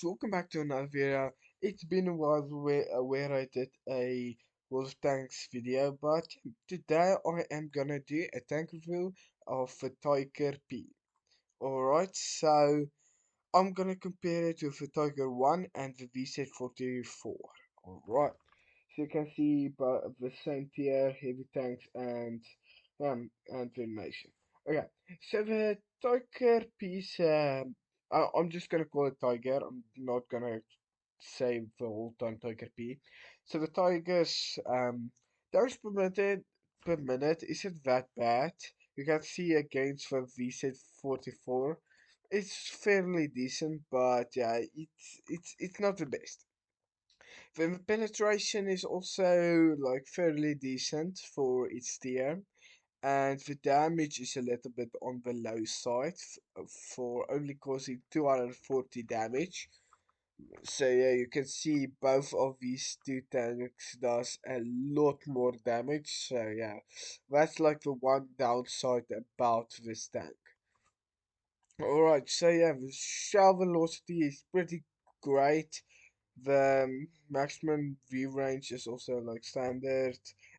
guys, welcome back to another video. It's been a while where I did a Wolf Tanks video, but today I am gonna do a tank review of the Tiger P. Alright, so I'm gonna compare it with the Tiger 1 and the VZ44. Alright, so you can see the same tier, heavy tanks and the nation. Okay, so the Tiger piece, I'm just gonna call it Tiger. I'm not gonna say the whole time Tiger P. So the Tigers, those per minute isn't that bad. You can see against the VZ44 it's fairly decent, but yeah, it's not the best. The penetration is also like fairly decent for its tier, and the damage is a little bit on the low side for only causing 240 damage. So yeah, you can see both of these two tanks does a lot more damage. So yeah, that's like the one downside about this tank. Alright, so yeah, the shell velocity is pretty great. The maximum view range is also like standard,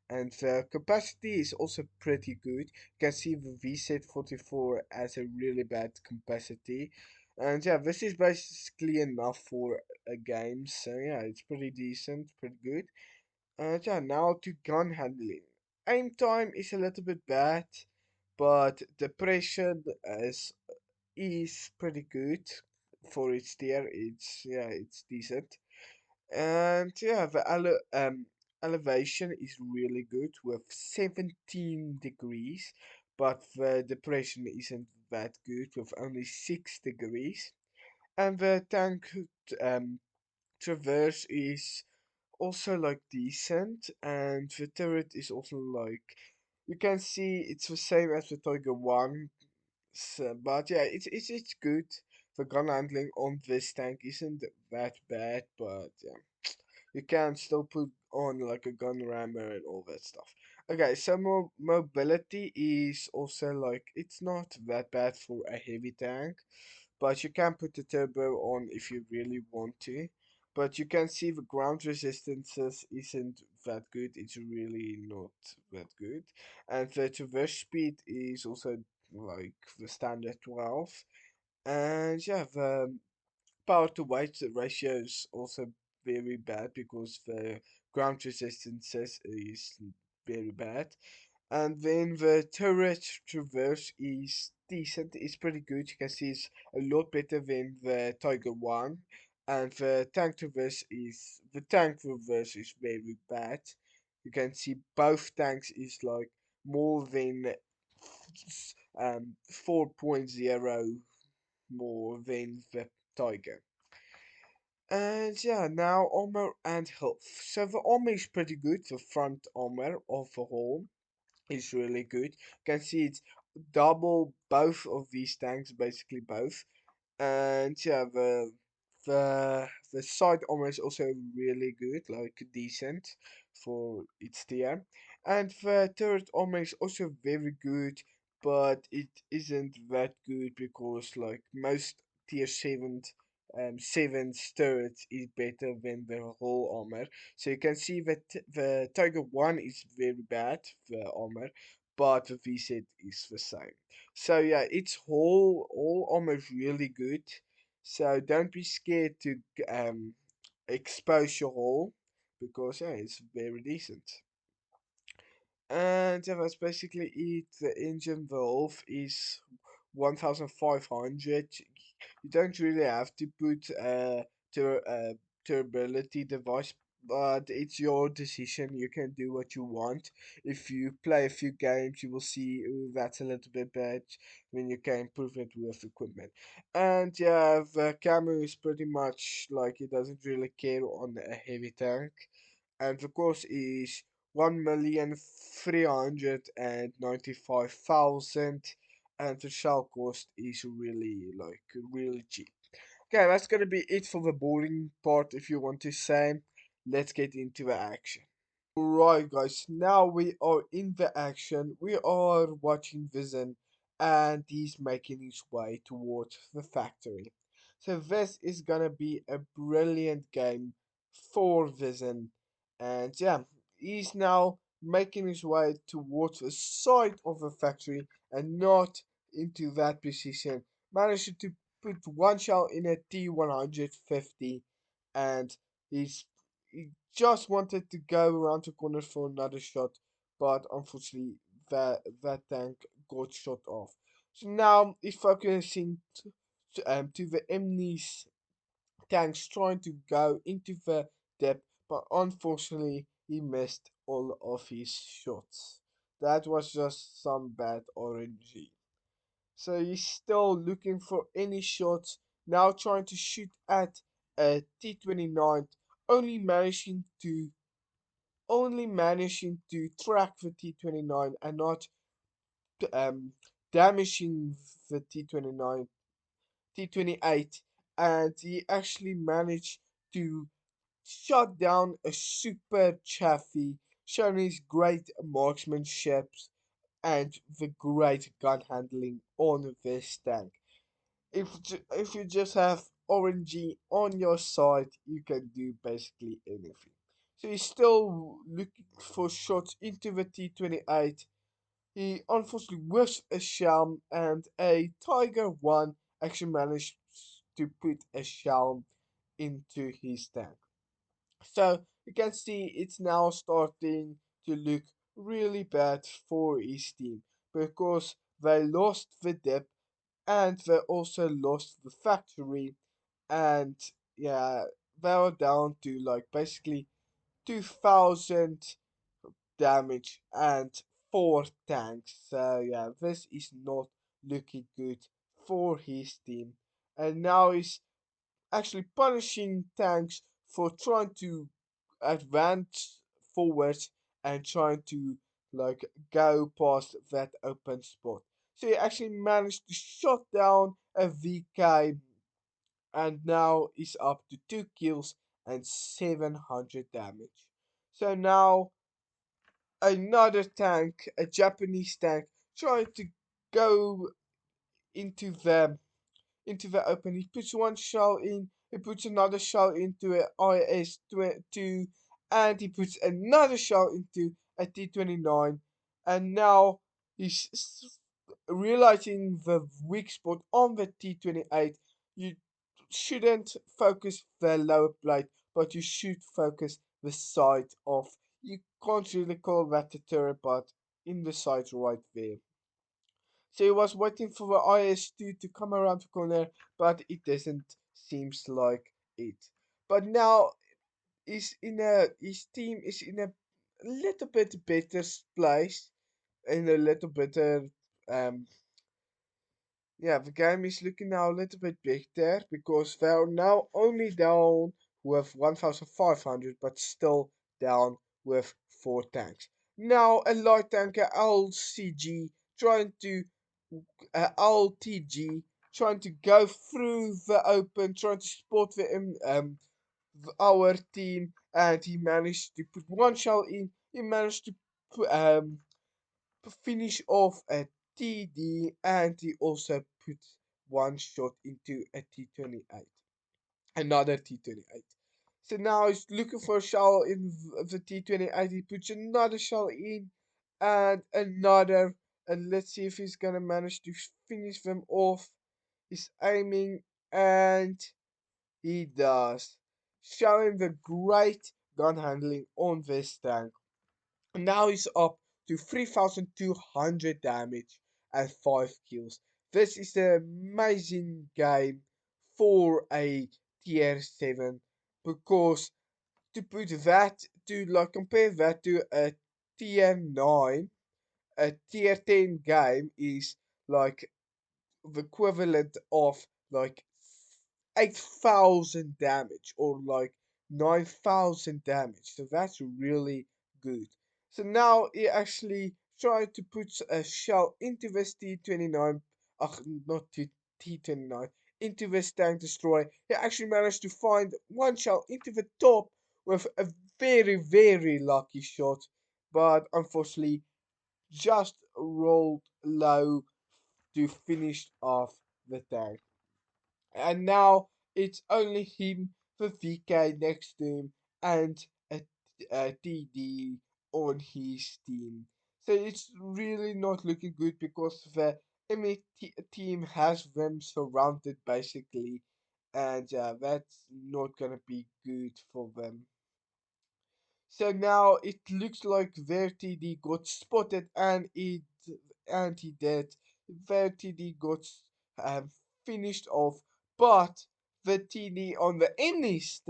and the capacity is also pretty good. You can see the VZ44 has a really bad capacity, and yeah, this is basically enough for a game. So yeah, it's pretty decent, pretty good. And yeah, now to gun handling. Aim time is a little bit bad, but depression is pretty good for its tier. It's decent. And yeah, the elevation is really good with 17 degrees, but the depression isn't that good with only 6 degrees. And the tank um, traverse is also like decent, and the turret is also like you can see it's the same as the Tiger 1. So, but yeah, it's good. The gun handling on this tank isn't that bad, but yeah, you can still put on like a gun rammer and all that stuff. Okay, so mobility is also like it's not that bad for a heavy tank, but you can put the turbo on if you really want to. But you can see the ground resistances isn't that good. It's really not that good. And the traverse speed is also like the standard 12. And yeah, the power to weight ratio is also very bad because the ground resistances is very bad. And then the turret traverse is decent, it's pretty good. You can see it's a lot better than the Tiger 1. And the tank reverse is very bad. You can see both tanks is like more than 4.0 more than the Tiger. And yeah, now armor and health. So the armor is pretty good. The front armor overall is really good. You can see it's double both of these tanks, basically both. And yeah, the side armor is also really good, like decent for its tier. And the turret armor is also very good, but it isn't that good because like most tier 7 turrets is better than the whole armor. So you can see that the Tiger 1 is very bad, the armor, but the VZ is the same. So yeah, it's all almost really good. So don't be scared to expose your hole because yeah, it's very decent. And yeah, that's basically it. The engine valve is 1500. You don't really have to put a durability device, but it's your decision. You can do what you want. If you play a few games, you will see, "Ooh, that's a little bit bad." Then you can improve it with equipment. And yeah, the camo is pretty much like it doesn't really care on a heavy tank. And the cost is 1,395,000, and the shell cost is really cheap. Okay, that's gonna be it for the boring part. If you want to say, let's get into the action. Right, guys, now we are in the action. We are watching Vision, and he's making his way towards the factory. So this is gonna be a brilliant game for Vision. And yeah, he's now making his way towards the side of the factory and not into that position. Managed to put one shell in a T150, and he just wanted to go around the corner for another shot, but unfortunately that tank got shot off. So now he's focusing to the enemy's tanks trying to go into the depth, but unfortunately he missed all of his shots. That was just some bad RNG. So he's still looking for any shots, now trying to shoot at a T29, only managing to track the T29 and not um damaging the T28, and he actually managed to shut down a super chaffee, showing his great marksmanship and the great gun handling on this tank. If you just have RNG on your side, you can do basically anything. So he's still looking for shots into the T28. He unfortunately with a shell, and a Tiger 1 actually managed to put a shell into his tank. So you can see it's now starting to look really bad for his team because they lost the depth and they also lost the factory, and yeah, they were down to like basically 2000 damage and 4 tanks. So yeah, this is not looking good for his team. And now he's actually punishing tanks for trying to advance forwards and trying to like go past that open spot. So he actually managed to shut down a VK, and now he's up to 2 kills and 700 damage. So now another tank, a Japanese tank, trying to go into the open. He puts one shell in, he puts another shell into a IS-2, and he puts another shell into a T-29, and now he's realizing the weak spot on the T-28. You shouldn't focus the lower plate, but you should focus the side of. You can't really call that a turret, but in the side right there. So he was waiting for the IS-2 to come around the corner, but it doesn't seems like it. But now his team is in a little bit better place, in a little better um yeah, the game is looking now a little bit better because they're now only down with 1500, but still down with 4 tanks. Now a light tanker LCG trying to LTG trying to go through the open, trying to spot our team, and he managed to put one shell in. He managed to finish off a TD, and he also put one shot into a T28, another T28. So now he's looking for a shell in the T28. He puts another shell in and another, and let's see if he's gonna manage to finish them off. He's aiming, and he does, showing the great gun handling on this tank. Now he's up to 3200 damage and 5 kills. This is an amazing game for a tier 7, because to put that to like compare that to a tier 9, a tier 10 game is like the equivalent of like 8,000 damage or like 9,000 damage. So that's really good. So now he actually tried to put a shell into this T29, not T29, into this tank destroyer. He actually managed to find one shell into the top with a very, very lucky shot, but unfortunately just rolled low to finish off the tank. And now it's only him, the VK next to him, and a TD on his team. So it's really not looking good because the enemy team has them surrounded basically, and that's not gonna be good for them. So now it looks like their TD got spotted and he did. Their TD got um, finished off, but the TD on the Emmys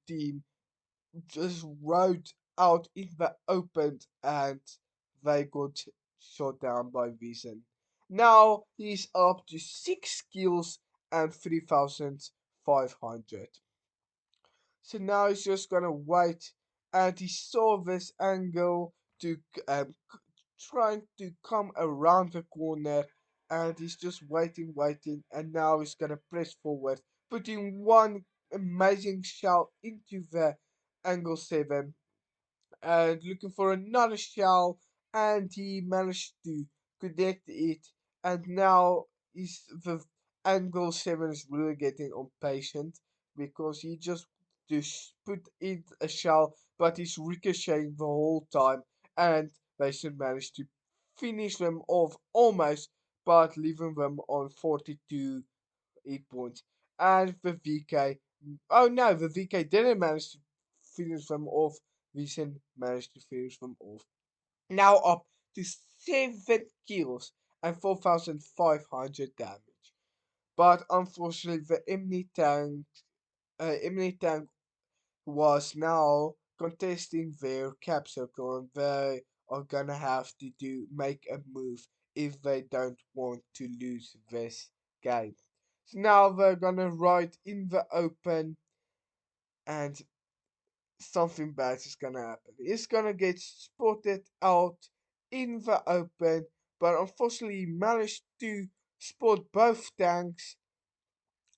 team just rode out in the open and they got shot down by Vision. Now he's up to 6 kills and 3,500. So now he's just gonna wait, and he saw this angle to trying to come around the corner, and he's just waiting, and now he's gonna press forward, putting one amazing shot into the angle 7, and looking for another shell, and he managed to connect it, and now is the angle 7 is really getting impatient because he just put in a shell, but he's ricocheting the whole time, and they should manage to finish them off almost, but leaving them on 42 8 points. And the VK, oh no, the VK didn't manage to finish them off. Vincent managed to finish them off. Now up to 7 kills and 4,500 damage. But unfortunately, the Emily tank was now contesting their cap circle, and they are gonna have to make a move if they don't want to lose this game. So now they're gonna ride in the open, and something bad is gonna happen. It's gonna get spotted out in the open, but unfortunately he managed to spot both tanks.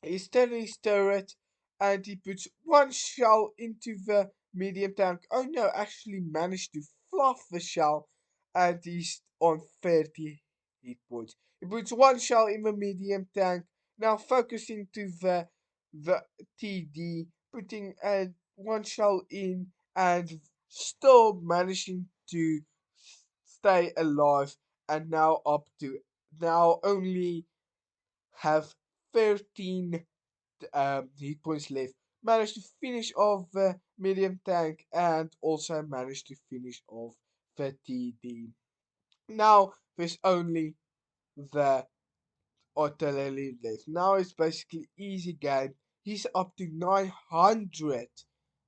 He's turning his turret, and he puts one shell into the medium tank. Oh no, actually managed to fluff the shell, and he's on 30 hit points. He puts one shell in the medium tank, now focusing to the TD, putting one shell in, and still managing to stay alive, and now up to now only have 13 hit points left. Managed to finish off the medium tank and also managed to finish off the TD. Now there's only the artillery left. Now it's basically easy game. He's up to 900.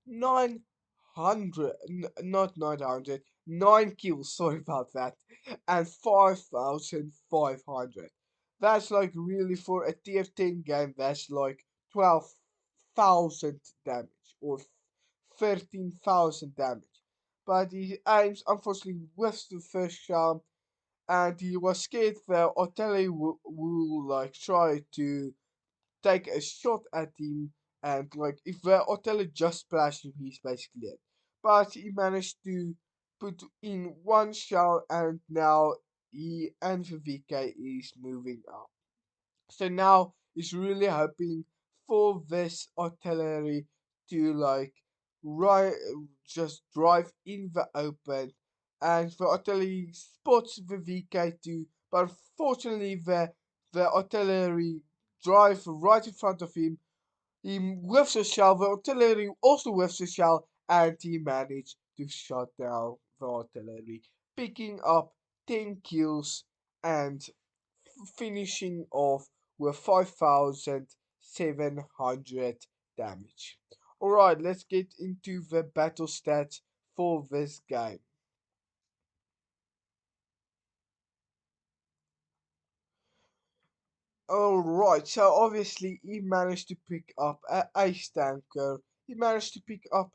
900. Not 900. 9 kills, sorry about that. And 5,500. That's like really for a tier 10 game, that's like 12,000 damage or 13,000 damage. But he aims, unfortunately, with the first shot, and he was scared that Otelli will like try to take a shot at him, and like if Otelli just splashed him, he's basically dead. But he managed to put in one shot, and now he and the VK is moving up. So now he's really hoping for this artillery to like right just drive in the open, and the artillery spots the VK2, but unfortunately the artillery drive right in front of him. He whiffs a shell, the artillery also whiffs a shell, and he managed to shut down the artillery, picking up 10 kills and finishing off with 5,700 damage. Alright, let's get into the battle stats for this game. Alright, so obviously he managed to pick up a ice tanker. He managed to pick up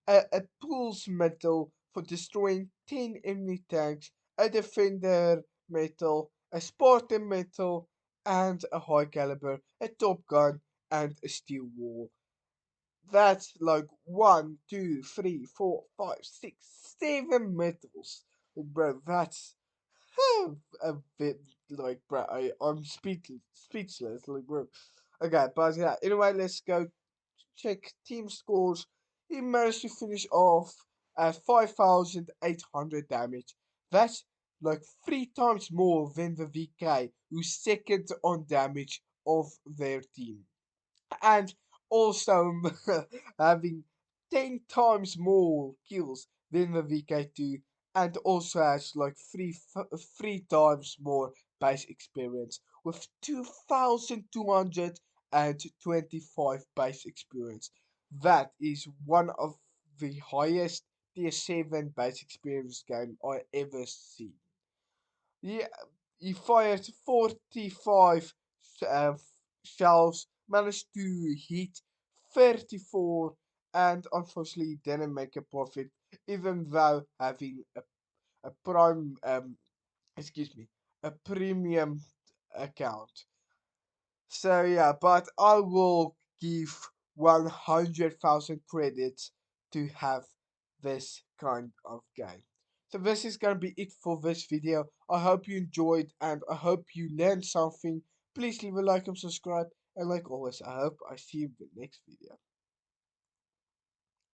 a pulse metal for destroying 10 enemy tanks, a defender metal, a Spartan metal, and a high caliber, a top gun, and a steel wall. That's like one, two, three, four, five, six, 7 metals. Like, bro, that's a bit like, bro, I'm speechless. Like, bro, Okay, but yeah, anyway, let's go check team scores. He managed to finish off at 5,800 damage. That's like 3 times more than the VK, who's second on damage of their team. And also having 10 times more kills than the VK2, and also has like 3 times more base experience with 2,225 base experience. That is one of the highest PS7 base experience game I ever seen. He, he fired 45 uh, shells, managed to hit 34, and unfortunately didn't make a profit, even though having a prime, excuse me, a premium account. So yeah, but I will give 100,000 credits to have this kind of game. So this is gonna be it for this video. I hope you enjoyed and I hope you learned something. Please leave a like and subscribe. And like always, I hope I see you in the next video.